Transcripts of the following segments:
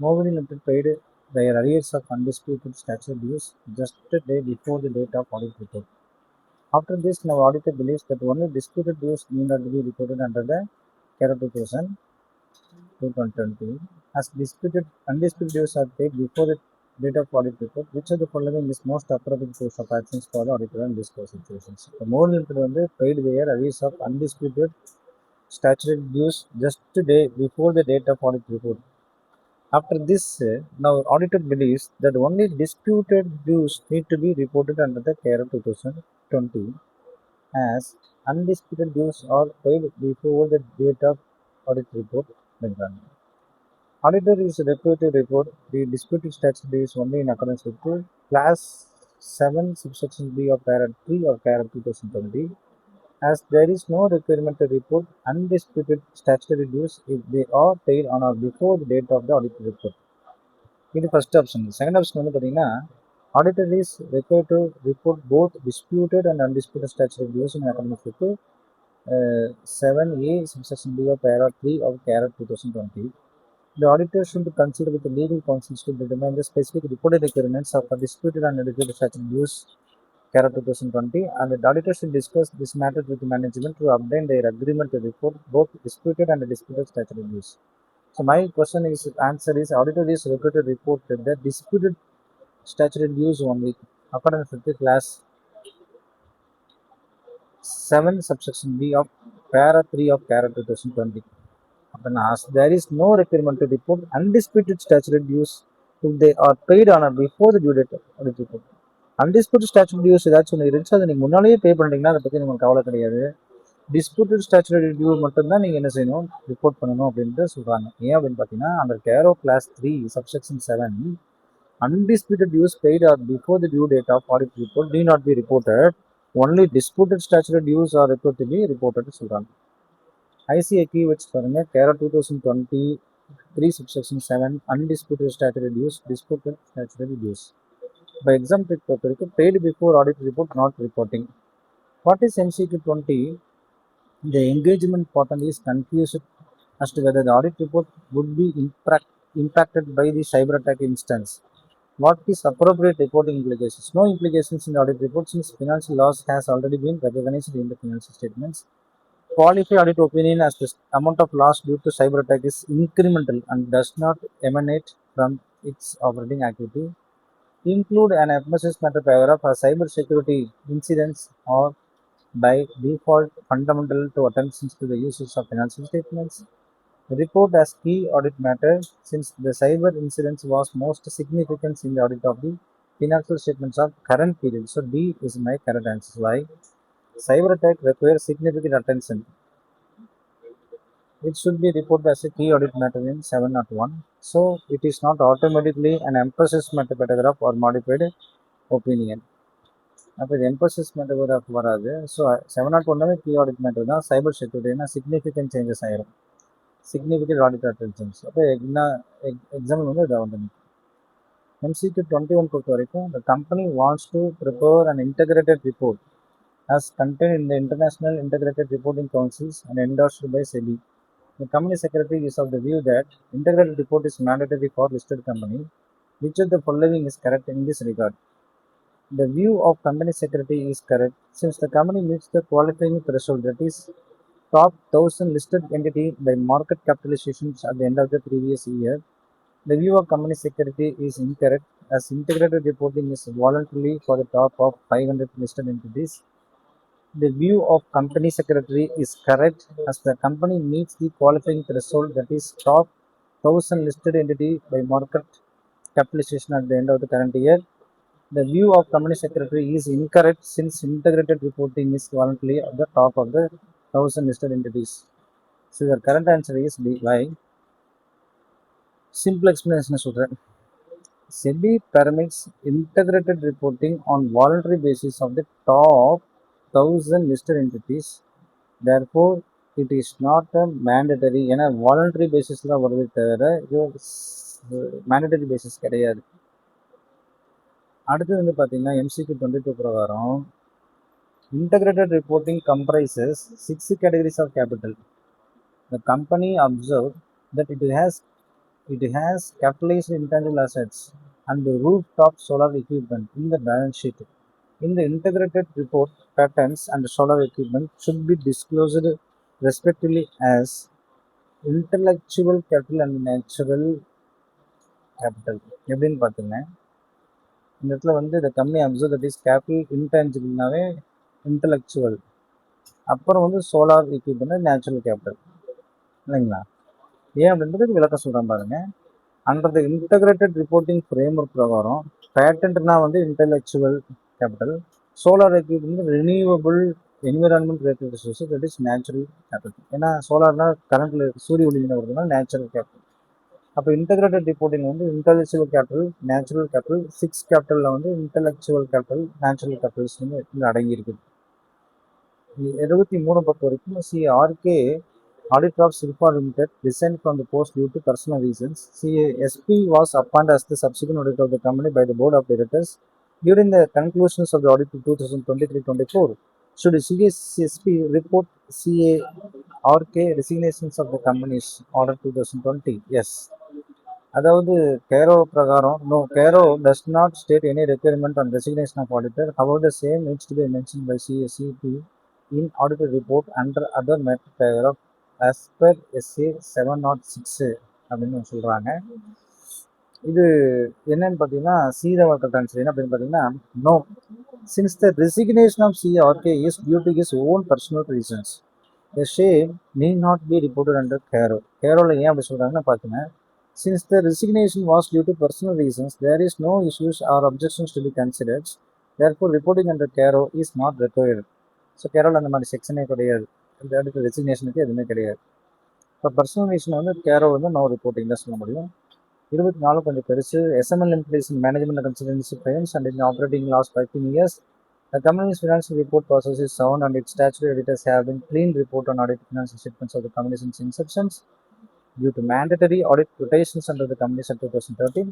Moving Limited paid their arrears of undisputed statutory dues just a day before the date of audit report. After this, now auditor believes that only disputed dues need not be reported under the CARE 2020. As undisputed dues are paid before the date of audit report, which of the following is most appropriate course of actions for the auditor in this situations? The more limited paid their arrears of undisputed statutory dues just a day before the date of audit report. After this, now auditor believes that only disputed dues need to be reported under the CARE 2020 as undisputed dues are paid before the date of audit report when done. Auditor is required to report the disputed statutory dues only in accordance with the Class 7 subsection B of Para 3 of CARE 2020 as there is no requirement to report undisputed statutory dues if they are paid on or before the date of the audit report. இது first option. Second option வந்து பார்த்தீங்கன்னா auditor is required to report both disputed and undisputed statutory dues in accordance with 7A subsection B of Para 3 of CARE 2020. The auditor should consider with the legal counsel to determine the specific reported requirements of disputed and undisputed statutory dues CARE 2020, and the auditor should discuss this matter with the management to obtain their agreement to report both disputed and disputed statutory dues. So my question is, answer is, auditor is required to report the disputed statutory dues only according to the Class 7 subsection B of Para 3 of CARE 2020. As there is no requirement to report undisputed statutory dues if they are paid on or before the due date of the report. Undisputed statutory dues ஏதாச்சும் ஒன்று இருந்துச்சு அதை நீங்கள் முன்னாலேயே பே பண்ணிட்டீங்கன்னா அதை பற்றி நமக்கு கவலை கிடையாது. டிஸ்பியூட்டட் ஸ்டாச்சுரரி டியூ மட்டும்தான் நீங்கள் என்ன செய்யணும், ரிப்போர்ட் பண்ணணும் அப்படின்ட்டு சொல்கிறாங்க. ஏன் அப்படின்னு பார்த்தீங்கன்னா அந்த கேரோ class 3 subsection 7 undisputed dues paid or before the due date of audit report need not be reported. Only disputed statutory dues are required to be reported சொல்கிறாங்க. ICA keywords பாருங்க, CARE 2023 subsection 7 undisputed statutory dues, disputed statutory dues. By example, paid before audit report not reporting. What is MCQ 20? The engagement pattern is confused as to whether the audit report would be impacted by the cyber attack instance. What is appropriate reporting implications? No implications in the audit report since financial loss has already been recognized in the financial statements. Qualified audit opinion as the amount of loss due to cyber attack is incremental and does not emanate from its operating activity. Include an emphasis matter paragraph for cyber security incidents or by default fundamental to attention to the usage of financial statements. Report as key audit matter since the cyber incidents was most significant in the audit of the financial statements of current period. So D is my correct answer. Why? Cyber attack requires significant attention. It should be reported as a key audit matter in 701. So it is not automatically an emphasis matter paragraph or modified opinion. அப்போ இது emphasis matter வராது. So 701 key audit matter தான். சைபர் செக்யூரிட்டினா significant changes ஆயிரும், significant audit attentions. அப்போ example வந்து இதை வந்து MCQ 21 பொறுத்த வரைக்கும் the company wants to prepare an integrated report as contained in the International Integrated Reporting Councils and endorsed by SEBI. The company secretary is of the view that integrated report is mandatory for listed company. Which of the following is correct in this regard? The view of company secretary is correct since the company meets the qualifying threshold, that is top 1000 listed entity by market capitalizations at the end of the previous year. The view of company secretary is incorrect as integrated reporting is voluntarily for the top of 500 listed entities. The view of company secretary is correct as the company meets the qualifying threshold, that is top 1000 listed entity by market capitalization at the end of the current year. The view of company secretary is incorrect since integrated reporting is voluntarily at the top of the 1000 listed entities. So your correct answer is B. Why? Simple explanation சொல்றேன். SEBI permits integrated reporting on voluntary basis of the top 1000 listed entities. Therefore, it is not a mandatory. ஏன்னா voluntary basis தான் வருது தவிர இது mandatory basis கிடையாது. அடுத்து வந்து பார்த்தீங்கன்னா MCQ 22 பிரகாரம் integrated reporting comprises 6 categories of capital. The company observed that it has it has capitalized intangible assets and the rooftop solar equipment in the balance sheet. In the integrated report, patents and solar equipment should be disclosed respectively as intellectual capital and natural capital. எப்படின்னு பார்த்தீங்கன்னா இந்த இடத்துல வந்து the company observe that is capital intangible-னாவே intellectual, அப்புறம் வந்து solar equipment natural capital இல்லைங்களா? ஏன் அப்படின்றதுக்கு விளக்கம் சொல்கிறேன் பாருங்க. Under the integrated reporting framework பிரகாரம் பேட்டன்ட்னா வந்து intellectual capital, solar equipment renewable environment related resources, that is natural capital. ஏன்னா சோலார்னா கரண்ட்ல சூரிய ஒளியில் வருதுன்னா நேச்சுரல் கேபிட்டல். அப்போ இன்டகிரேட்டட் ரிப்போர்ட்டிங் வந்து இன்டெலெக்சுவல் கேபிட்டல், நேச்சுரல் கேபிட்டல், 6 கேபிட்டலில் வந்து இன்டெலெக்சுவல் கேபிட்டல், நேச்சுரல் கேபிட்டல்ஸ் வந்து அடங்கி இருக்குது. 73 பொறுத்த வரைக்கும் CRK Audit of Silpa Limited resigned from the post due to personal reasons. CSP was appointed as the subsequent auditor of the company by the board of directors during the conclusions of the audit of 2023-24. Should CSP report CARK resignations of the company's order 2020? Yes. அதாவது கேரோ பிரகாரம் no, Caro does not state any requirement on resignation of auditor. However, the same needs to be mentioned by CSP in auditor report under other matter paragraph as per SA 706 அப்படின்னு சொல்கிறாங்க. இது என்னன்னு பார்த்தீங்கன்னா சீதவர்க்கத்தான் சரி அப்படின்னு பார்த்தீங்கன்னா no, since the resignation of CRK is due to his own personal reasons, the same need not be reported under CARO. கேரோவில் ஏன் அப்படி சொல்கிறாங்கன்னு பார்த்தீங்கன்னா, since the resignation was due to personal reasons, there is no issues or objections to be considered. Therefore, reporting under CARO is not required. So கேரோவில் அந்த மாதிரி செக்ஷனே கிடையாது, இந்த அடுத்த ரெசிக்னேஷனுக்கு எதுவுமே கிடையாது. இப்போ பர்சனல் ரீசன் வந்து கேரோ வந்து நோ ரிப்போர்ட்டிங் தான் சொல்ல முடியும். 24 கொஞ்சம் பெருசு. SML employees in management and consultancy firms and in operating last 15 years. The company's financial report process is sound and its statutory editors have been clean report on audit financial statements of the company since inception. Due to mandatory audit rotations under the Companies Act 2013,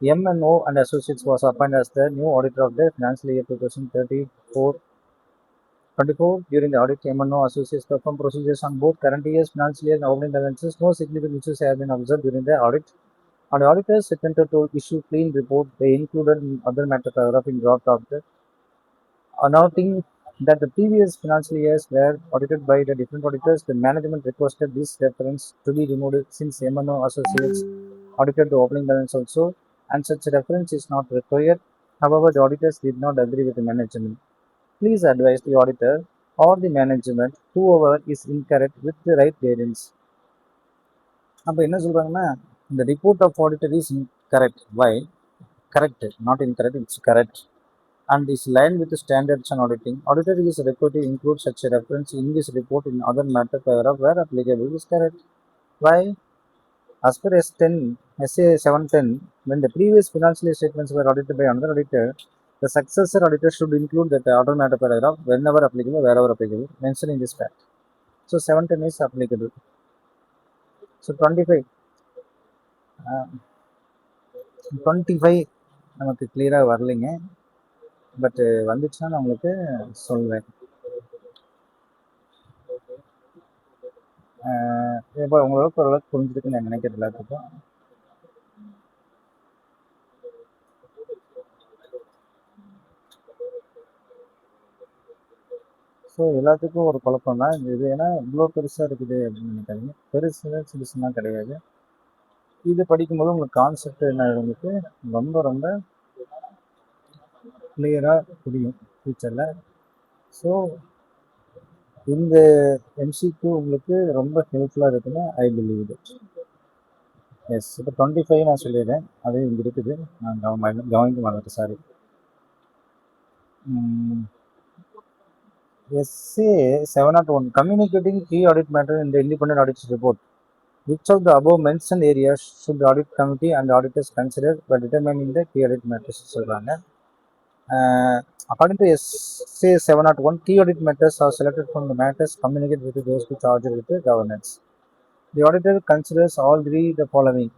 M&O and Associates was appointed as the new auditor of the financial year 2034. During the audit, M&O Associates performed procedures on both current year's financial year and opening balances. No significant issues have been observed during the audit. And the auditors attempted to issue clean report. They included other matter paragraph in draft of the announcing that the previous financial years were audited by the different auditors. The management requested this reference to be removed since M&O Associates audited the opening balance also, and such reference is not required. However, the auditors did not agree with the management. Please advise the auditor or the management, whoever is incorrect, with the right guidance. அப்போ என்ன சொல்கிறாங்கன்னா, இந்த report of auditor is correct. Why correct, not incorrect, it's correct and is aligned with the standards on auditing. Auditor is required to include such a reference in this report in other matter paragraph where applicable is correct. Why? As per S10, SA 710, when the previous financial statements were audited by another auditor, the successor auditor should include that other matter paragraph whenever applicable, wherever applicable, mentioned in this fact. So 710 is applicable. So 25 நமக்கு கிளியராக வரலைங்க, but வந்துச்சுன்னா நான் உங்களுக்கு சொல்வேன். இப்போ உங்களுக்கு ஓரளவுக்கு புரிஞ்சுருக்குன்னு நான் நினைக்கிறேன் எல்லாத்துக்கும். ஸோ எல்லாத்துக்கும் ஒரு குழப்பம் தான் இது. ஏன்னா இவ்வளோ பெருசாக இருக்குது அப்படின்னு நினைக்காதீங்க. பெருசு சிறுசுலாம் கிடையாது. இது படிக்கும்போது உங்களுக்கு கான்செப்ட் என்ன உங்களுக்கு ரொம்ப ரொம்ப கிளியராக புரியும் ஃபியூச்சரில். ஸோ இந்த MCQ உங்களுக்கு ரொம்ப ஹெல்ப்ஃபுல்லாக இருக்குன்னு ஐ பிலீவ் இட். எஸ், இப்போ 25 நான் சொல்லிடுறேன், அது இங்கே இருக்குது, நான் கவனிக்க மாட்டேன், sorry. SA 701, communicating key audit matter in the independent audit report. Which of the above mentioned areas should the audit committee and auditors consider by determining the key audit matters? சொல்றாங்க. According to SA 701, key audit matters are selected from the matters communicated with those who charged with the governance. The auditor considers all three the following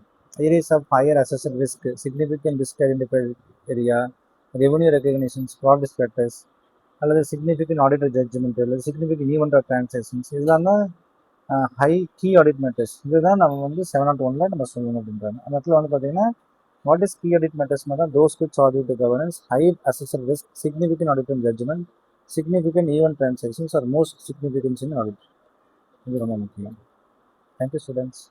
areas of higher assessed risk: significant risk identified area, revenue recognitions, fraud status, அல்லது significant auditor judgment, அல்லது significant event of transactions. இதெல்லாம் தான் high key audit matters இதுதான் நம்ம வந்து 701ல நம்ம சொல்லணும் அப்படின்றாங்க. அந்த இடத்துல வந்து பார்த்தீங்கன்னா வாட் இஸ் கீ ஆடிட் மேட்டர்ஸ்னா தான் those goods audit the governance high assessor risk significant audit and judgement significant event transactions are most significance in audit. இது ரொம்ப முக்கியம். Thank you students.